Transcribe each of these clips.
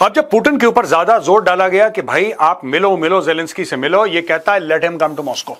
अब जब पुतिन के ऊपर ज्यादा जोर डाला गया कि भाई आप मिलो मिलो ज़ेलेंस्की से मिलो, ये कहता है let him come to Moscow.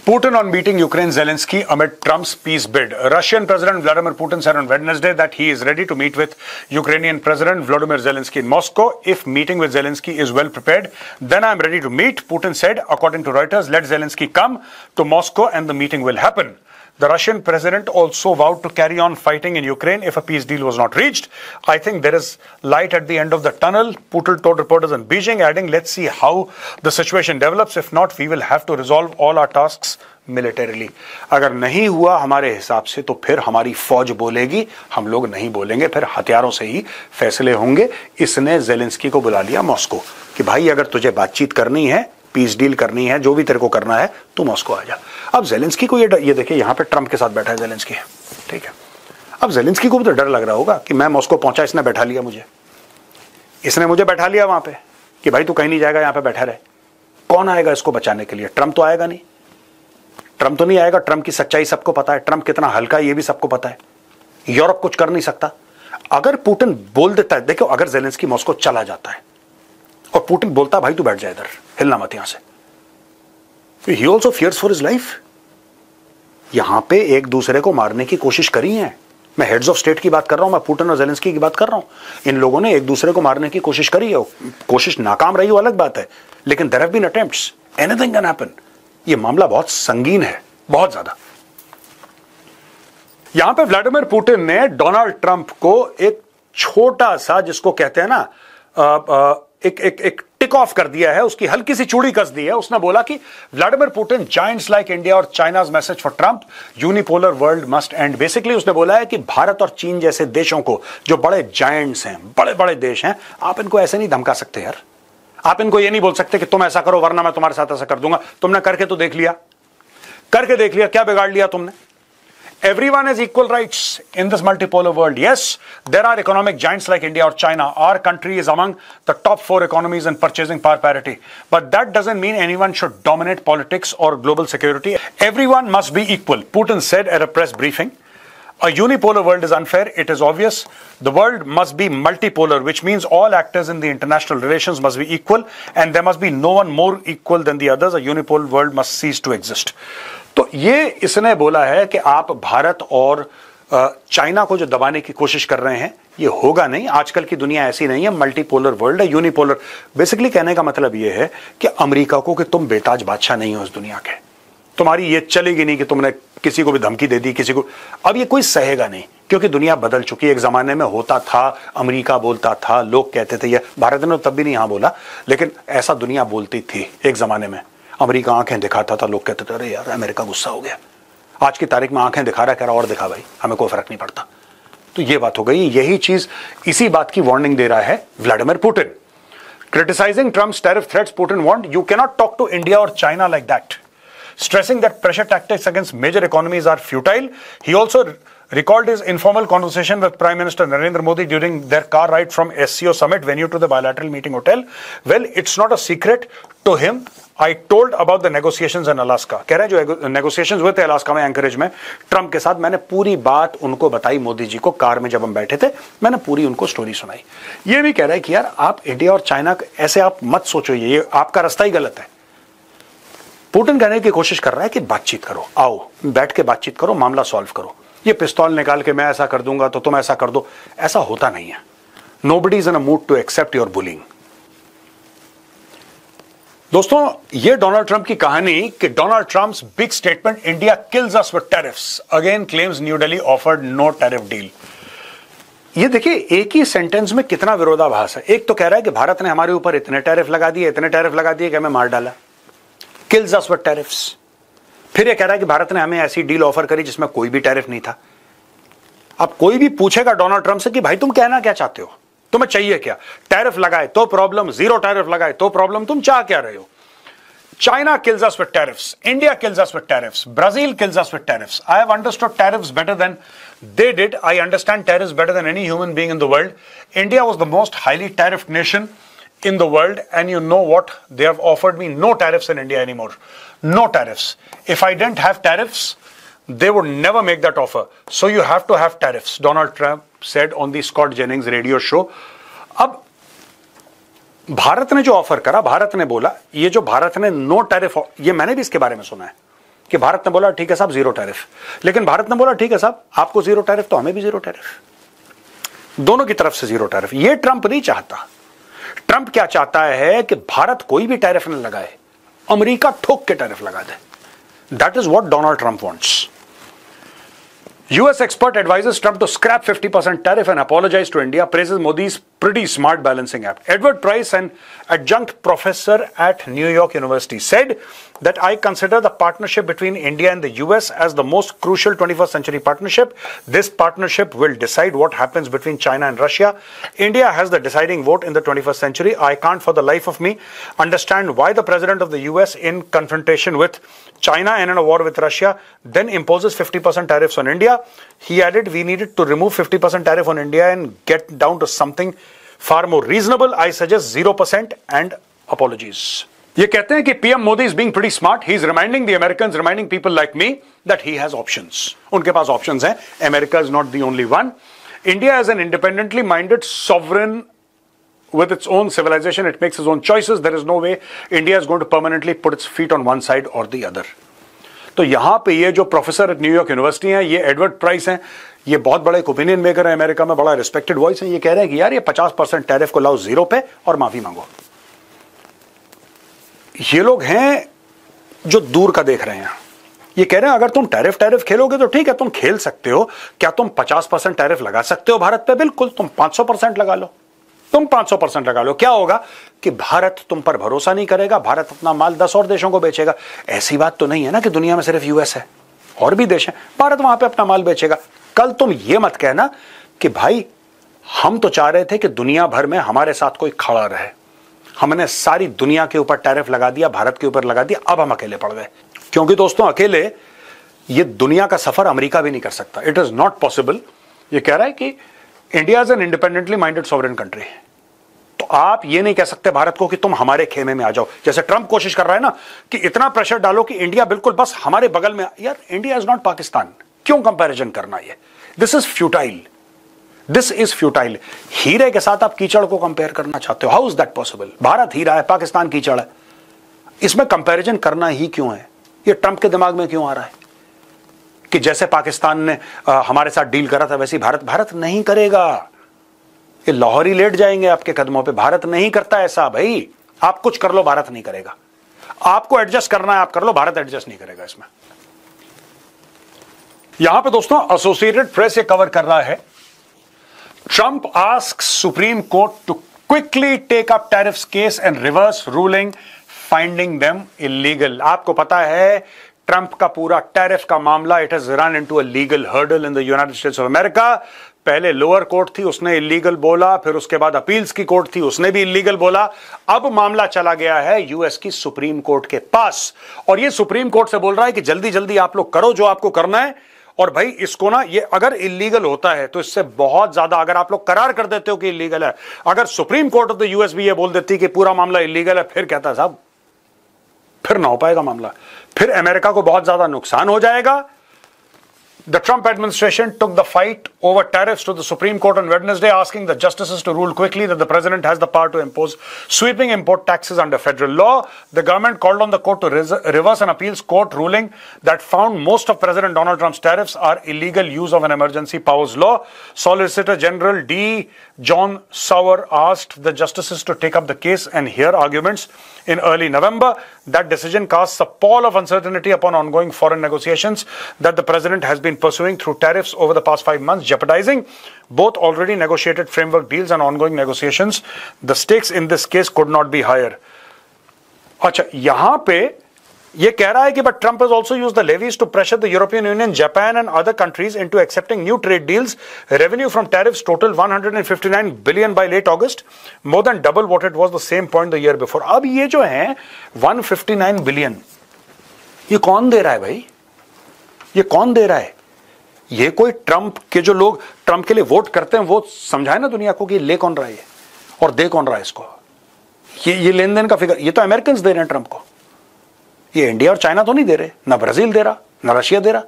Putin on meeting Ukraine Zelensky amid Trump's peace bid. Russian President Vladimir Putin said on Wednesday that he is ready to meet with Ukrainian President Volodymyr Zelensky in Moscow. If meeting with Zelensky is well prepared, then I am ready to meet, Putin said. According to Reuters, let Zelensky come to Moscow and the meeting will happen. The Russian president also vowed to carry on fighting in Ukraine if a peace deal was not reached. I think there is light at the end of the tunnel, Putin told reporters in Beijing, adding, let's see how the situation develops. If not, we will have to resolve all our tasks militarily. अगर नहीं हुआ हमारे हिसाब से तो फिर हमारी फौज बोलेगी, हम लोग नहीं बोलेंगे, फिर हथियारों से ही फैसले होंगे. इसने ज़ेलेंस्की को बुला लिया मॉस्को कि भाई अगर तुझे बातचीत करनी है, पीस डील करनी है, जो भी तेरे को करना है, तू मॉस्को आ जा. अब ज़ेलेंस्की को ये देखिए यहां पे ट्रंप के साथ बैठा है ज़ेलेंस्की, ठीक है. अब ज़ेलेंस्की को भी तो डर लग रहा होगा कि मैं मॉस्को पहुंचा, इसने बैठा लिया मुझे, इसने मुझे बैठा लिया वहां पे कि भाई तू कहीं नहीं जाएगा, यहां पे बैठा रहे. कौन आएगा इसको बचाने के लिए? ट्रंप तो आएगा नहीं, ट्रंप तो नहीं आएगा. ट्रंप की सच्चाई सबको पता है, ट्रंप कितना हल्का है ये भी सबको पता है. यूरोप कुछ कर नहीं सकता. अगर पुतिन बोल देता है, देखो अगर ज़ेलेंस्की मॉस्को चला जाता है और पुतिन बोलता भाई तू बैठ जा इधर, हिलना मत यहां से, he also fears for his life. यहां पे एक दूसरे को मारने की कोशिश करी है. मैं हेड्स ऑफ स्टेट की बात कर रहा हूं, मैं पुतिन और ज़ेलेंस्की की बात कर रहा हूं. इन लोगों ने एक दूसरे को मारने की कोशिश करी है. कोशिश नाकाम रही वो अलग बात है, लेकिन there have been attempts. Anything can happen. ये मामला बहुत संगीन है, बहुत ज्यादा. यहां पे व्लादिमीर पुतिन ने डोनाल्ड ट्रंप को एक छोटा सा, जिसको कहते हैं ना, एक टिक ऑफ कर दिया है, उसकी हल्की सी चूड़ी कस दी है. उसने बोला कि Vladimir Putin giants like India और China's message for Trump, unipolar world must end. Basically उसने बोला है कि भारत और चीन जैसे देशों को, जो बड़े जायंट्स हैं, बड़े बड़े देश हैं, आप इनको ऐसे नहीं धमका सकते यार. आप इनको ये नहीं बोल सकते कि तुम ऐसा करो वरना मैं तुम्हारे साथ ऐसा कर दूंगा. तुमने करके तो देख लिया, करके देख लिया, क्या बिगाड़ लिया तुमने? Everyone has equal rights in this multipolar world. Yes, there are economic giants like India or China. Our country is among the top 4 economies in purchasing power parity. But that doesn't mean anyone should dominate politics or global security. Everyone must be equal, Putin said at a press briefing. A unipolar world is unfair. It is obvious. The world must be multipolar, which means all actors in the international relations must be equal, and there must be no one more equal than the others. A unipolar world must cease to exist. तो ये इसने बोला है कि आप भारत और China को जो दबाने की कोशिश कर रहे हैं, ये होगा नहीं. आजकल की दुनिया ऐसी नहीं है, मल्टीपोलर वर्ल्ड है, यूनिपोलर. बेसिकली कहने का मतलब ये है कि अमेरिका को कि तुम बेताज बादशाह नहीं हो इस दुनिया के, तुम्हारी ये चलेगी नहीं कि तुमने किसी को भी धमकी दे दी, किसी को. अब ये कोई सहेगा नहीं, क्योंकि दुनिया बदल चुकी है. एक जमाने में होता था, अमेरिका बोलता था, लोग कहते थे, ये भारत ने तब भी नहीं हाँ बोला, लेकिन ऐसा दुनिया बोलती थी एक जमाने में. अमेरिका आंखें दिखाता था, लोग कहते थे अरे यार अमेरिका गुस्सा हो गया. आज की तारीख में आंखें दिखा रहा, कह रहा और दिखा भाई, हमें कोई फर्क नहीं पड़ता. तो ये बात हो गई. यही चीज, इसी बात की वार्निंग दे रहा है Vladimir Putin. Criticising Trump's tariff threats, Putin warned, you can not talk to India और China like that, stressing that pressure tactics against major economies are futile. He also recalled his informal conversation with Prime Minister Narendra Modi during their car ride from SCO summit venue to the bilateral meeting hotel. Well, it's not a secret to him. I told about the negotiations in Alaska. कह रहे हैं जो negotiations हुए थे Alaska में, encourage में, Trump के साथ, मैंने पूरी बात उनको बताई मोदी जी को. कार में जब हम बैठे थे, मैंने पूरी उनको स्टोरी सुनाई. ये भी कह रहा है कि यार आप इंडिया और चाइना ऐसे आप मत सोचो, ये आपका रास्ता ही गलत है. पुतिन कहने की कोशिश कर रहा है कि बातचीत करो, आओ बैठ के बातचीत करो, मामला सॉल्व करो. ये पिस्तौल निकाल के मैं ऐसा कर दूंगा तो तुम ऐसा कर दो, ऐसा होता नहीं है. Nobody is in a mood to accept your bullying. दोस्तों, ये डोनाल्ड ट्रंप की कहानी कि Donald Trump's big statement, India kills us with tariffs, again claims New Delhi offered no tariff deal. ये देखिए एक ही सेंटेंस में कितना विरोधाभास है. एक तो कह रहा है कि भारत ने हमारे ऊपर इतने टैरिफ लगा दिए, इतने टैरिफ लगा दिए कि हमें मार डाला, kills us with tariffs. फिर ये कह रहा है कि भारत ने हमें ऐसी डील ऑफर करी जिसमें कोई भी टैरिफ नहीं था. अब कोई भी पूछेगा डोनाल्ड ट्रंप से कि भाई तुम कहना क्या चाहते हो, तुम्हें चाहिए क्या? टैरिफ लगाए तो प्रॉब्लम, जीरो टैरिफ लगाए तो प्रॉब्लम, तुम चाह क्या रहे हो? China kills us with tariffs, India kills us with tariffs, Brazil kills us with tariffs. I have understood tariffs better than they did. I understand tariffs better than any human being in the world. India was the most highly tariffed nation in the world, and you know what? They have offered me no tariffs in India anymore. No tariffs. If I didn't have tariffs, they would never make that offer. So you have to have tariffs, Donald Trump said on the Scott Jennings radio show. अब भारत ने जो offer करा, भारत ने बोला, ये जो भारत ने no tariff, ये मैंने भी इसके बारे में सुना है कि भारत ने बोला ठीक है साहब जीरो टैरिफ, लेकिन भारत ने बोला ठीक है साहब आपको जीरो टैरिफ तो हमें भी जीरो टैरिफ, दोनों की तरफ से जीरो टैरिफ। ये ट्रंप नहीं चाहता। ट्रंप क्या चाहता है कि भारत कोई भी टैरिफ न लगाए, अमेरिका ठोक के टैरिफ लगा दे। That is what Donald Trump wants. US expert advises Trump to scrap 50% tariff and apologize to India, praises Modi's pretty smart balancing act. Edward Price, an adjunct professor at New York University, said that I consider the partnership between India and the US as the most crucial 21st century partnership. This partnership will decide what happens between China and Russia. India has the deciding vote in the 21st century. I can't for the life of me understand why the president of the US, in confrontation with China and in a war with Russia, then imposes 50% tariffs on India. He added, we needed to remove 50% tariff on India and get down to something far more reasonable. I suggest 0% and apologies. ये कहते हैं कि PM Modi is being pretty smart. He is reminding the Americans, reminding people like me that he has options. उनके पास options हैं. America is not the only one. India is an independently minded sovereign with its own civilization. It makes its own choices. There is no way India is going to permanently put its feet on one side or the other. तो यहां पे ये जो professor New York university हैं, ये Edward price हैं, ये बहुत बड़े एक ओपिनियन मेकर है अमेरिका में, बड़ा रिस्पेक्टेड वॉइस है। ये कह रहे हैं कि यार ये 50% टैरिफ को लाओ जीरो पे और माफी मांगो। ये लोग हैं जो दूर का देख रहे हैं। ये कह रहे हैं अगर तुम टैरिफ खेलोगे तो ठीक है, तुम खेल सकते हो। क्या तुम 50% टैरिफ लगा सकते हो भारत पे? बिल्कुल, तुम 500% लगा लो, तुम 500% लगा लो। क्या होगा कि भारत तुम पर भरोसा नहीं करेगा, भारत अपना माल 10 और देशों को बेचेगा। ऐसी बात तो नहीं है ना कि दुनिया में सिर्फ यूएस है, और भी देश हैं, भारत वहां पे अपना माल बेचेगा। कल तुम ये मत कहना कि भाई हम तो चाह रहे थे कि दुनिया भर में हमारे साथ कोई खड़ा रहे, हमने सारी दुनिया के ऊपर टैरिफ लगा दिया, भारत के ऊपर लगा दिया, अब हम अकेले पड़ गए। क्योंकि दोस्तों अकेले ये दुनिया का सफर अमेरिका भी नहीं कर सकता। It is not possible. ये कह रहा है कि India is an independently minded sovereign country. तो आप ये नहीं कह सकते भारत को कि तुम हमारे खेमे में आ जाओ, जैसे ट्रंप कोशिश कर रहा है ना कि इतना प्रेशर डालो कि इंडिया बिल्कुल बस हमारे बगल में। यार इंडिया इज नॉट पाकिस्तान, क्यों कंपैरिजन करना? ये this is futile, this is futile. हीरे के साथ आप कीचड़ को कंपेयर करना चाहते हो, how is that possible? Bharat हीरा है, पाकिस्तान कीचड़ है, इसमें कंपैरिजन करना ही क्यों है? ये ट्रंप के दिमाग में क्यों आ रहा है कि जैसे पाकिस्तान ने हमारे साथ डील करा था वैसे भारत नहीं करेगा। ये लाहौरी लेट जाएंगे आपके कदमों पे। भारत नहीं करता ऐसा भाई। आप कुछ कर लो, भारत नहीं करेगा। आपको एडजस्ट करना है आप कर लो, भारत एडजस्ट नहीं करेगा इसमें। यहां पे दोस्तों एसोसिएटेड प्रेस ये कवर कर रहा है, Trump asks supreme court to quickly take up tariffs case and reverse ruling finding them illegal. आपको पता है ट्रंप का पूरा टैरिफ का मामला, it has run into a legal hurdle in the United States of America. पहले lower court थी, उसने इलीगल बोला, फिर उसके बाद अपील्स की कोर्ट थी, उसने भी इलीगल बोला। अब मामला चला गया है यूएस की सुप्रीम कोर्ट के पास, और ये सुप्रीम कोर्ट से बोल रहा है कि जल्दी जल्दी आप लोग करो जो आपको करना है। और भाई इसको ना, ये अगर इलीगल होता है तो इससे बहुत ज्यादा, अगर आप लोग करार कर देते हो कि इलीगल है, अगर supreme court of the US भी ये बोल देती कि पूरा मामला इलीगल है, फिर कहता है साहब फिर ना हो पाएगा मामला, फिर अमेरिका को बहुत ज्यादा नुकसान हो जाएगा। The Trump administration took the fight over tariffs to the Supreme Court on Wednesday, asking the justices to rule quickly that the president has the power to impose sweeping import taxes under federal law. The government called on the court to reverse an appeals court ruling that found most of President Donald Trump's tariffs are illegal use of an emergency powers law. Solicitor General D. John Sauer asked the justices to take up the case and hear arguments in early November. That decision casts a pall of uncertainty upon ongoing foreign negotiations that the president has been pursuing through tariffs over the past 5 months, jeopardizing both already negotiated framework deals and ongoing negotiations. The stakes in this case could not be higher. अच्छा, यहां पे ये कह रहा है कि but Trump has also used the levies to pressure the European Union, Japan and other countries into accepting new trade deals. Revenue from tariffs totaled 159 billion by late August, more than double what it was the same point the year before. अब ये जो है 159 billion, ये कौन दे रहा है भाई? ये कौन दे रहा है? ये कोई ट्रंप के जो लोग ट्रंप के लिए वोट करते हैं वो समझाए ना दुनिया को कि ले कौन रहा है और दे कौन रहा है इसको। ये लेन देन का फिगर ये तो अमेरिकन दे रहे हैं ट्रंप को, ये इंडिया और चाइना तो नहीं दे रहे, ना ब्राजील दे रहा, ना रशिया दे रहा।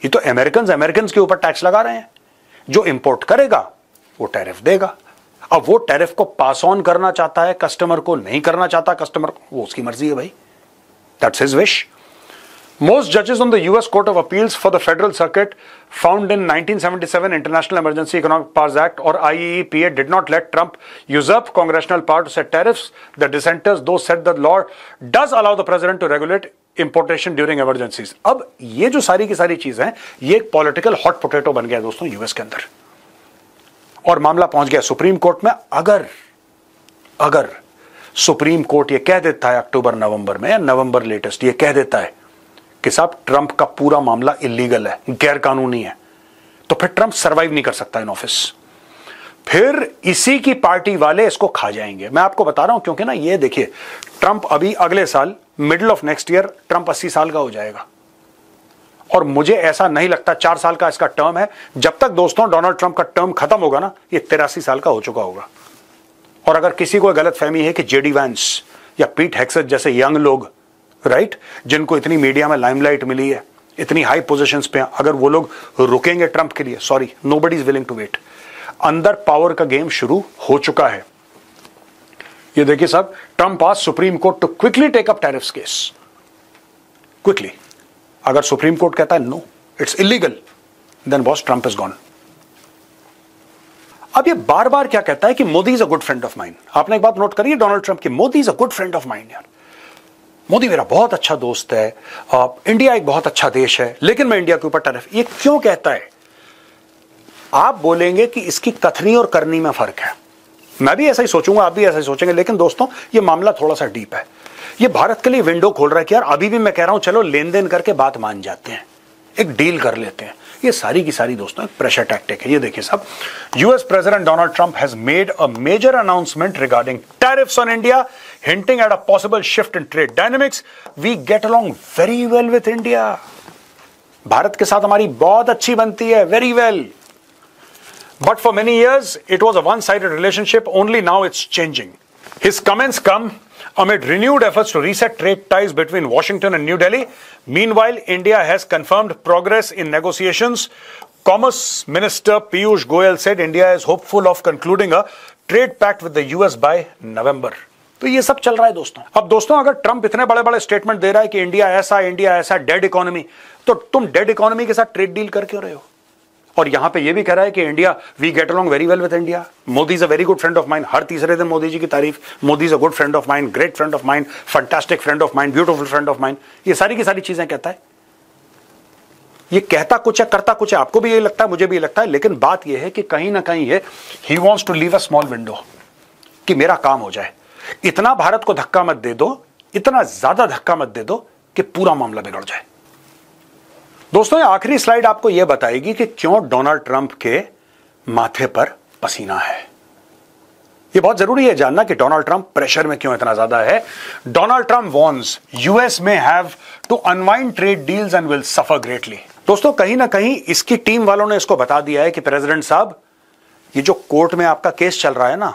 ये तो अमेरिकन के ऊपर टैक्स लगा रहे हैं। जो इंपोर्ट करेगा वो टैरिफ देगा। अब वो टैरिफ को पास ऑन करना चाहता है कस्टमर को, नहीं करना चाहता कस्टमर को, वो उसकी मर्जी है भाई, that's his wish. Most judges on the US Court of Appeals for the Federal Circuit found in 1977 International Emergency Economic Powers Act or IEEPA did not let Trump usurp congressional power to set tariffs. The dissenters though said the law does allow the president to regulate importation during emergencies. अब ये जो सारी की सारी चीजें हैं, ये एक पॉलिटिकल हॉट पोटैटो बन गया दोस्तों यूएस के अंदर, और मामला पहुंच गया सुप्रीम कोर्ट में. अगर सुप्रीम कोर्ट ये कह देता है अक्टूबर नवंबर में, या नवंबर लेटेस्ट ये कह देता है कि साहब ट्रंप का पूरा मामला इलीगल है, गैर कानूनी है, तो फिर ट्रंप सरवाइव नहीं कर सकता इन ऑफिस. फिर इसी की पार्टी वाले इसको खा जाएंगे. मैं आपको बता रहा हूं, क्योंकि ना ये देखिए, ट्रंप अभी अगले साल middle of next year Trump 80 साल का हो जाएगा, और मुझे ऐसा नहीं लगता 4 साल का इसका टर्म है. जब तक दोस्तों डोनाल्ड ट्रंप का टर्म खत्म होगा ना, ये 83 साल का हो चुका होगा. और अगर किसी को गलत फहमी है कि जेडी वैंस या पीट हेक्सेट जैसे यंग लोग, राइट, जिनको इतनी मीडिया में लाइमलाइट मिली है, इतनी हाई पोजीशंस पे, अगर वो लोग रुकेंगे ट्रंप के लिए, sorry, nobody is willing to wait. अंदर पावर का गेम शुरू हो चुका है. ये देखिए साहब, ट्रंप आज supreme court to quickly take up tariffs case, quickly. अगर सुप्रीम कोर्ट कहता है no it's illegal, then boss Trump is gone. अब ये बार बार क्या कहता है कि Modi is a good friend of mine. आपने एक बात नोट करी है डोनाल्ड ट्रंप की, Modi is a good friend of mine. यार मोदी मेरा बहुत अच्छा दोस्त है, इंडिया एक बहुत अच्छा देश है, लेकिन मैं इंडिया के ऊपर टैरिफ, ये क्यों कहता है? आप बोलेंगे कि इसकी कथनी और करनी में फर्क है. मैं भी ऐसा ही सोचूंगा, आप भी ऐसा ही सोचेंगे, लेकिन दोस्तों ये मामला थोड़ा सा डीप है. ये भारत के लिए विंडो खोल रहा है कि यार अभी भी मैं कह रहा हूं चलो लेन देन करके बात मान जाते हैं, एक डील कर लेते हैं. ये सारी की सारी दोस्तों एक प्रेशर टैक्टिक है. ये देखिए साहब, US president Donald Trump has made a major announcement regarding tariffs on India, hinting at a possible shift in trade dynamics. We get along very well with India. Bharat के साथ हमारी बहुत अच्छी बनती है, very well. But for many years, it was a one-sided relationship. Only now it's changing. His comments come amid renewed efforts to reset trade ties between Washington and New Delhi. Meanwhile, India has confirmed progress in negotiations. Commerce Minister Piyush Goyal said India is hopeful of concluding a trade pact with the US by November. तो ये सब चल रहा है दोस्तों. अब दोस्तों अगर ट्रंप इतने बड़े बड़े स्टेटमेंट दे रहा है कि इंडिया ऐसा डेड इकोनॉमी, तो तुम डेड इकोनॉमी के साथ ट्रेड डील कर क्यों रहे हो? और यहां पे ये भी कह रहा है कि India, we get along very well with India, Modi is a very good friend of mine. हर तीसरे दिन मोदी जी की तारीफ, Modi is a good friend of mine, great friend of mine, fantastic friend of mine, beautiful friend of mine. ये सारी की सारी चीजें कहता है. ये कहता कुछ है, करता कुछ है. आपको भी ये लगता है, मुझे भी लगता है, लेकिन बात यह है कि कहीं ना कहीं ये ही wants to leave a small window कि मेरा काम हो जाए. इतना भारत को धक्का मत दे दो, इतना ज्यादा धक्का मत दे दो कि पूरा मामला बिगड़ जाए. दोस्तों ये आखिरी स्लाइड आपको यह बताएगी कि क्यों डोनाल्ड ट्रंप के माथे पर पसीना है. यह बहुत जरूरी है जानना कि डोनाल्ड ट्रंप प्रेशर में क्यों इतना ज्यादा है. Donald Trump warns US may have to unwind trade deals and will suffer greatly. दोस्तों कहीं ना कहीं इसकी टीम वालों ने इसको बता दिया है कि प्रेसिडेंट साहब, ये जो कोर्ट में आपका केस चल रहा है ना,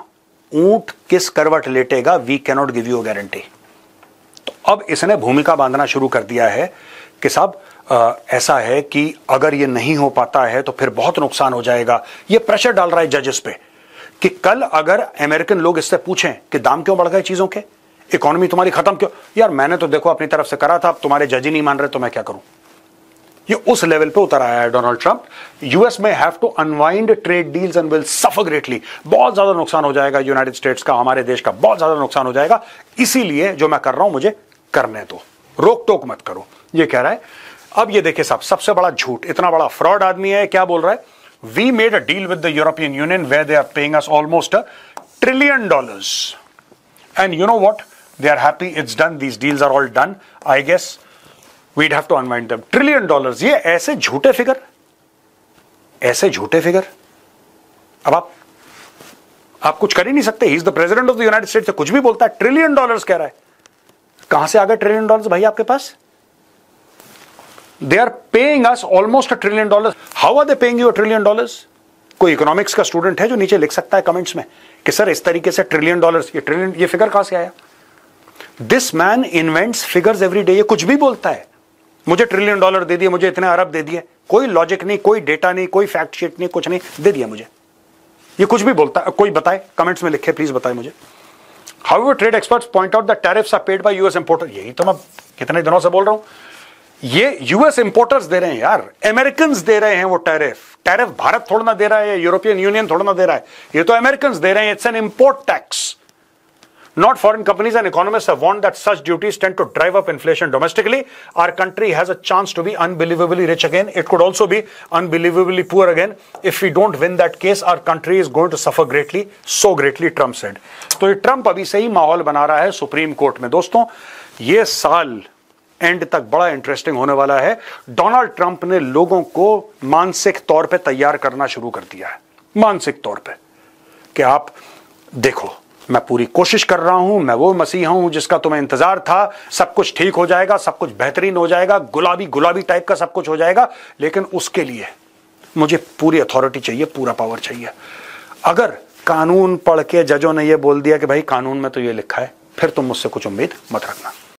ऊंट किस करवट लेटेगा, we cannot give you guarantee. तो अब इसने भूमिका बांधना शुरू कर दिया है कि साहब ऐसा है कि अगर ये नहीं हो पाता है तो फिर बहुत नुकसान हो जाएगा. ये प्रेशर डाल रहा है जजेस पे कि कल अगर अमेरिकन लोग इससे पूछें कि दाम क्यों बढ़ गए चीजों के, इकोनॉमी तुम्हारी खत्म क्यों, यार मैंने तो देखो अपनी तरफ से करा था, अब तुम्हारे जज ही नहीं मान रहे तो मैं क्या करूं. ये उस लेवल पे उतर आया है Donald Trump. US may have to unwind trade deals and will suffer greatly. बहुत ज्यादा नुकसान हो जाएगा यूनाइटेड स्टेट्स का, हमारे देश का बहुत ज्यादा नुकसान हो जाएगा. इसीलिए जो मैं कर रहा हूं मुझे करने दो, रोक टोक मत करो, ये कह रहा है. अब ये देखिए साहब, सबसे बड़ा झूठ, इतना बड़ा फ्रॉड आदमी है. क्या बोल रहा है? We made a deal with the European Union where they are paying us almost $1 trillion. And you know what, they are happy, it's done, these deals are all done. I guess we'd have to unwind them. $1 trillion. ये ऐसे झूठे figure, ऐसे झूठे figure. अब आप कुछ कर ही नहीं सकते. He is the president of the United states. कुछ भी बोलता है. $1 trillion कह रहा है. कहां से आ गए $1 trillion भाई आपके पास? They are paying us almost $1 trillion. How are they paying you $1 trillion? कोई इकोनॉमिक्स का स्टूडेंट है जो नीचे लिख सकता है कमेंट्स में कि सर इस तरीके से $1 trillion, ये ट्रिलियन, ये फिगर कहां से आया? This man invents figures every day. ये कुछ भी बोलता है, मुझे $1 trillion दे दिए, मुझे इतने अरब दे दिए. कोई लॉजिक नहीं, कोई डेटा नहीं, कोई फैक्ट शीट नहीं, कुछ नहीं, दे दिया मुझे. ये कुछ भी बोलता है, कोई बताए, कमेंट्स में लिखे प्लीज, बताए मुझे। However, trade experts point out that tariffs are paid by US importers. यही तो मैं कितने दिनों से बोल रहा हूं, ये यूएस इंपोर्टर्स दे रहे हैं यार, अमेरिकन दे रहे हैं वो टैरिफ भारत थोड़ा ना दे रहा है, यूरोपियन यूनियन थोड़ा ना दे रहा है, ये तो अमेरिकन दे रहे हैं। It's an import tax, not foreign companies, and economists have warned that such duties tend to drive up inflation domestically. Our country has a chance to be unbelievably rich again, it could also be unbelievably poor again. If we don't win that case, our country is going to suffer greatly, so greatly, Trump said. तो ये Trump अभी से ही माहौल बना रहा है supreme court में। दोस्तों, ये साल एंड तक बड़ा इंटरेस्टिंग होने वाला है। डोनाल्ड ट्रंप ने लोगों को मानसिक तौर पे तैयार करना शुरू कर दिया है, मानसिक तौर पे, कि आप देखो, मैं पूरी कोशिश कर रहा हूं, मैं वो मसीहा हूं जिसका तुम्हें इंतजार था, सब कुछ ठीक हो जाएगा, सब कुछ बेहतरीन हो जाएगा, गुलाबी गुलाबी टाइप का सब कुछ हो जाएगा, लेकिन उसके लिए मुझे पूरी अथॉरिटी चाहिए, पूरा पावर चाहिए। अगर कानून पढ़ के जजों ने यह बोल दिया कि भाई कानून में तो ये लिखा है, फिर तुम मुझसे कुछ उम्मीद मत रखना।